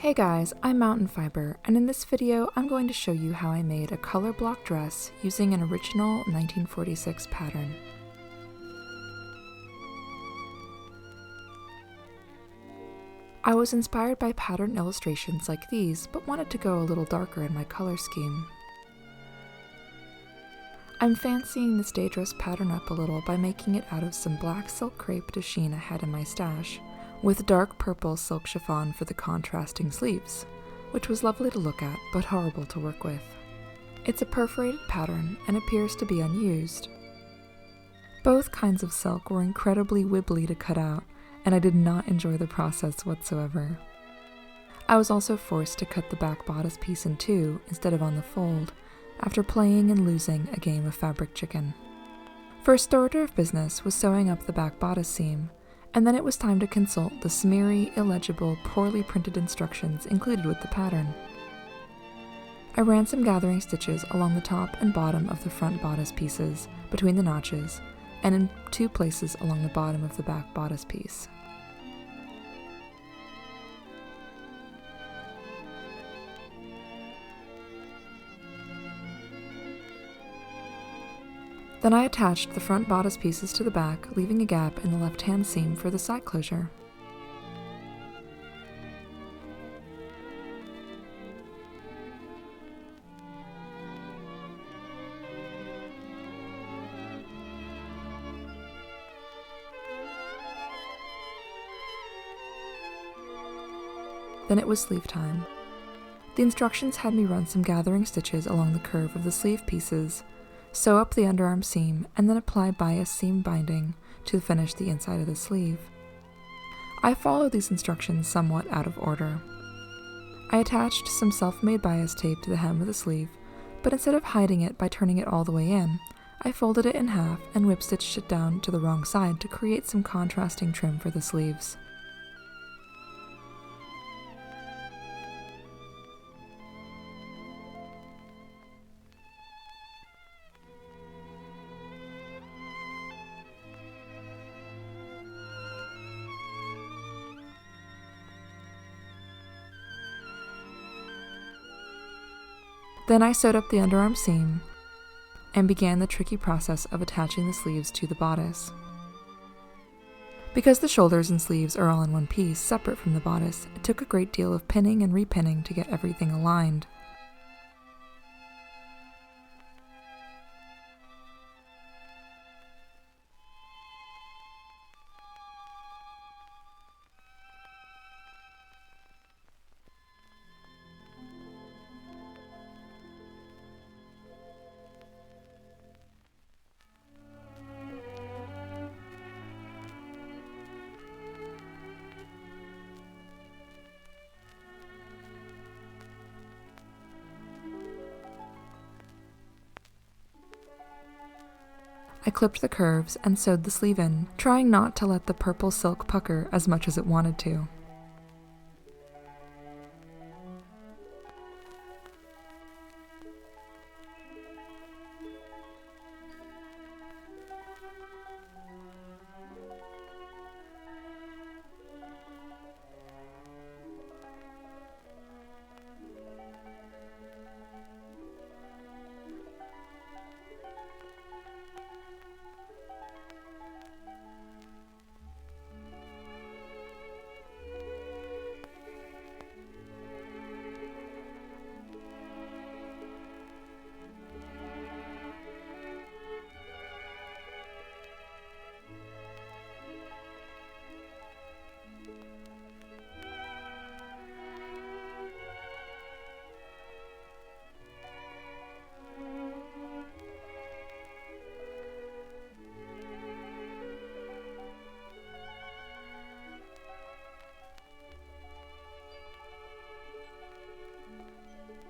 Hey guys, I'm Mountain Fiber, and in this video I'm going to show you how I made a Colorblock dress using an original 1946 pattern. I was inspired by pattern illustrations like these, but wanted to go a little darker in my color scheme. I'm fancying this day dress pattern up a little by making it out of some black silk crepe de chine I had in my stash, with dark purple silk chiffon for the contrasting sleeves, which was lovely to look at, but horrible to work with. It's a perforated pattern and appears to be unused. Both kinds of silk were incredibly wibbly to cut out, and I did not enjoy the process whatsoever. I was also forced to cut the back bodice piece in two instead of on the fold, after playing and losing a game of fabric chicken. First order of business was sewing up the back bodice seam, and then it was time to consult the smeary, illegible, poorly printed instructions included with the pattern. I ran some gathering stitches along the top and bottom of the front bodice pieces, between the notches, and in two places along the bottom of the back bodice piece. Then I attached the front bodice pieces to the back, leaving a gap in the left-hand seam for the side closure. Then it was sleeve time. The instructions had me run some gathering stitches along the curve of the sleeve pieces, sew up the underarm seam, and then apply bias seam binding to finish the inside of the sleeve. I followed these instructions somewhat out of order. I attached some self-made bias tape to the hem of the sleeve, but instead of hiding it by turning it all the way in, I folded it in half and whip stitched it down to the wrong side to create some contrasting trim for the sleeves. Then I sewed up the underarm seam and began the tricky process of attaching the sleeves to the bodice. Because the shoulders and sleeves are all in one piece, separate from the bodice, it took a great deal of pinning and repinning to get everything aligned. I clipped the curves and sewed the sleeve in, trying not to let the purple silk pucker as much as it wanted to.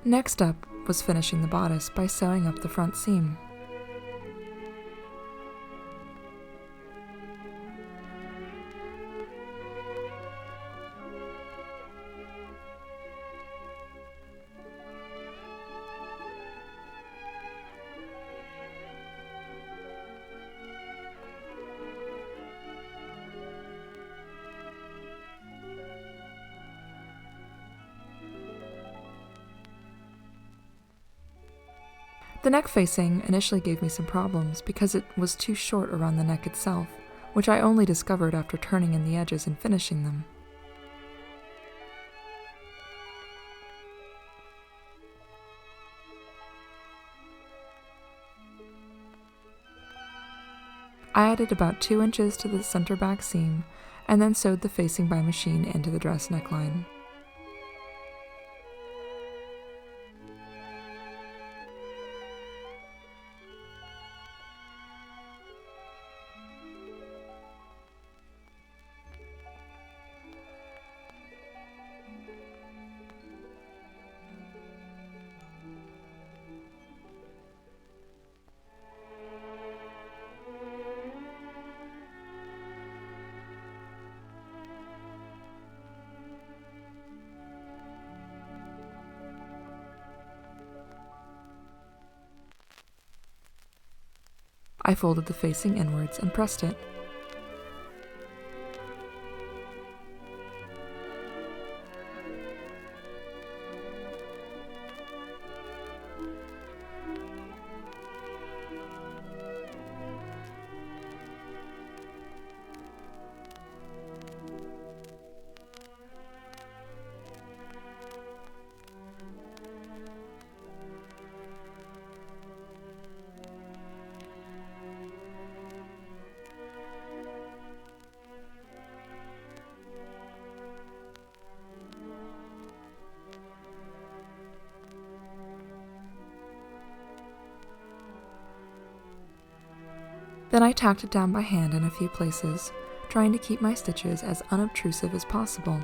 Next up was finishing the bodice by sewing up the front seam. The neck facing initially gave me some problems because it was too short around the neck itself, which I only discovered after turning in the edges and finishing them. I added about 2 inches to the center back seam and then sewed the facing by machine into the dress neckline. I folded the facing inwards and pressed it. Then I tacked it down by hand in a few places, trying to keep my stitches as unobtrusive as possible.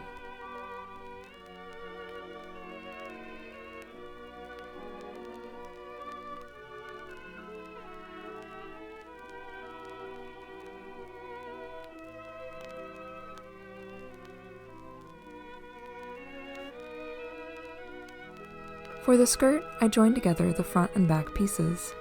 For the skirt, I joined together the front and back pieces.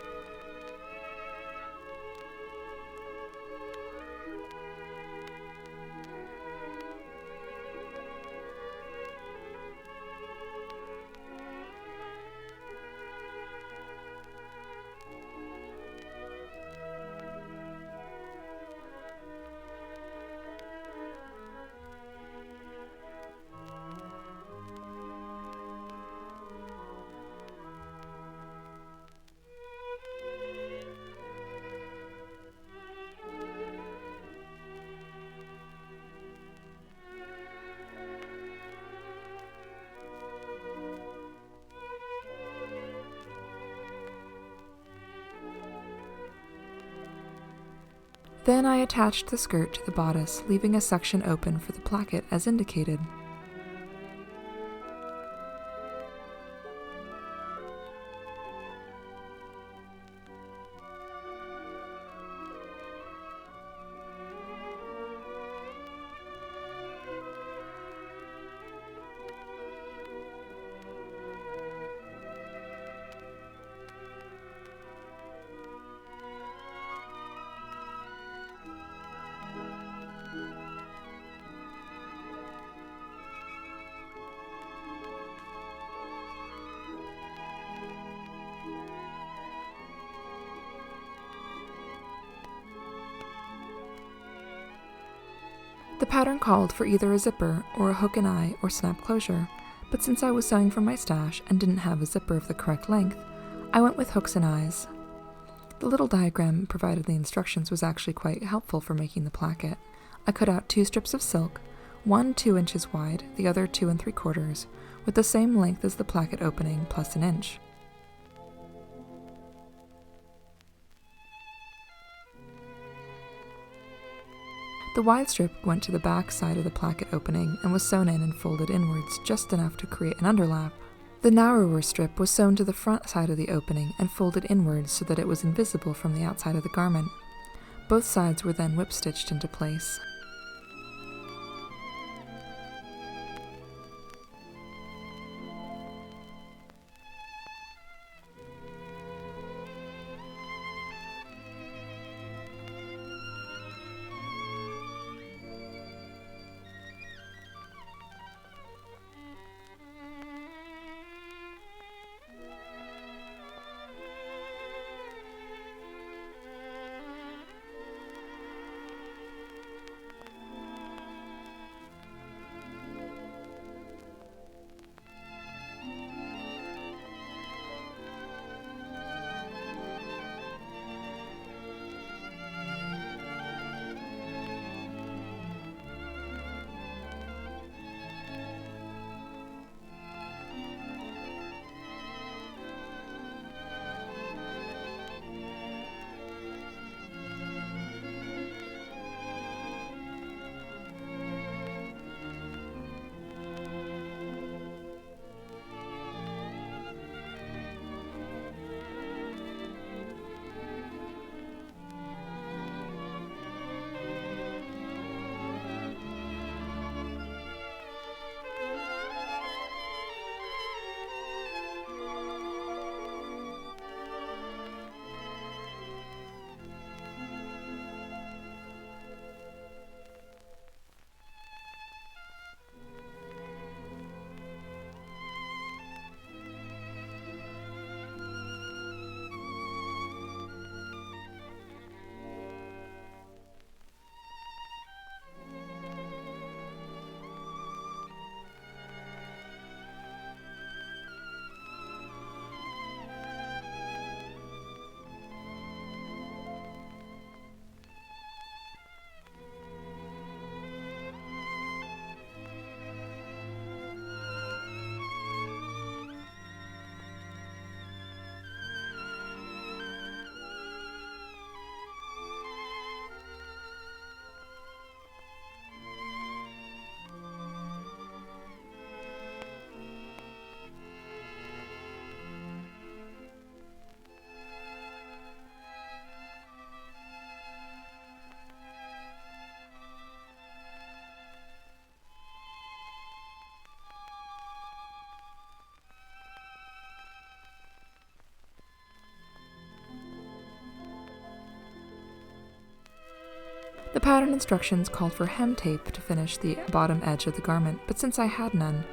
Then I attached the skirt to the bodice, leaving a section open for the placket as indicated. The pattern called for either a zipper or a hook and eye or snap closure, but since I was sewing from my stash and didn't have a zipper of the correct length, I went with hooks and eyes. The little diagram provided in the instructions was actually quite helpful for making the placket. I cut out 2 strips of silk, one 2 inches wide, the other 2 3/4, with the same length as the placket opening plus 1 inch. The wide strip went to the back side of the placket opening and was sewn in and folded inwards just enough to create an underlap. The narrower strip was sewn to the front side of the opening and folded inwards so that it was invisible from the outside of the garment. Both sides were then whip-stitched into place. The pattern instructions called for hem tape to finish the bottom edge of the garment, but since I had none,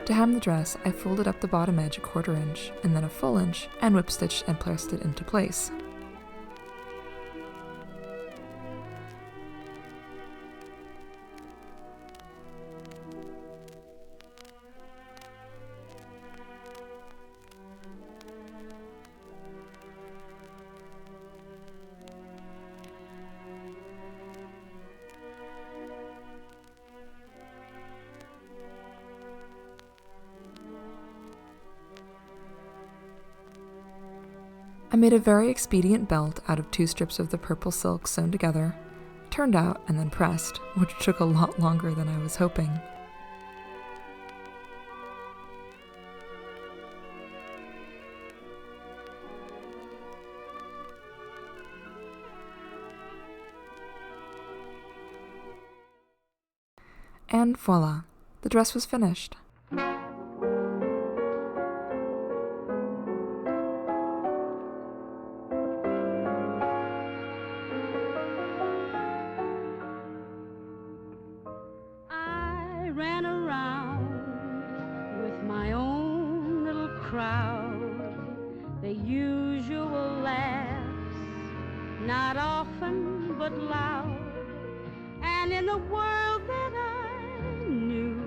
to hem the dress, I folded up the bottom edge a 1/4 inch, and then a full inch, and whip stitched and pressed it into place. I made a very expedient belt out of 2 strips of the purple silk sewn together, turned out and then pressed, which took a lot longer than I was hoping. And voila, the dress was finished. Ran around with my own little crowd, the usual laughs, not often but loud, and in the world that I knew,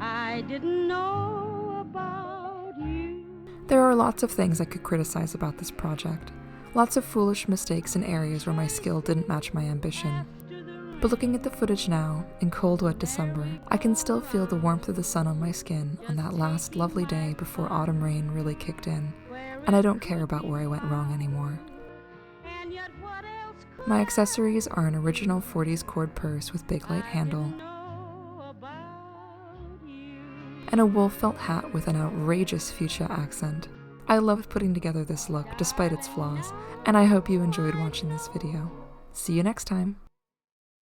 I didn't know about you. There are lots of things I could criticize about this project, lots of foolish mistakes in areas where my skill didn't match my ambition. But looking at the footage now, in cold wet December, I can still feel the warmth of the sun on my skin on that last lovely day before autumn rain really kicked in, and I don't care about where I went wrong anymore. My accessories are an original 40s cord purse with big light handle, and a wool felt hat with an outrageous fuchsia accent. I loved putting together this look despite its flaws, and I hope you enjoyed watching this video. See you next time!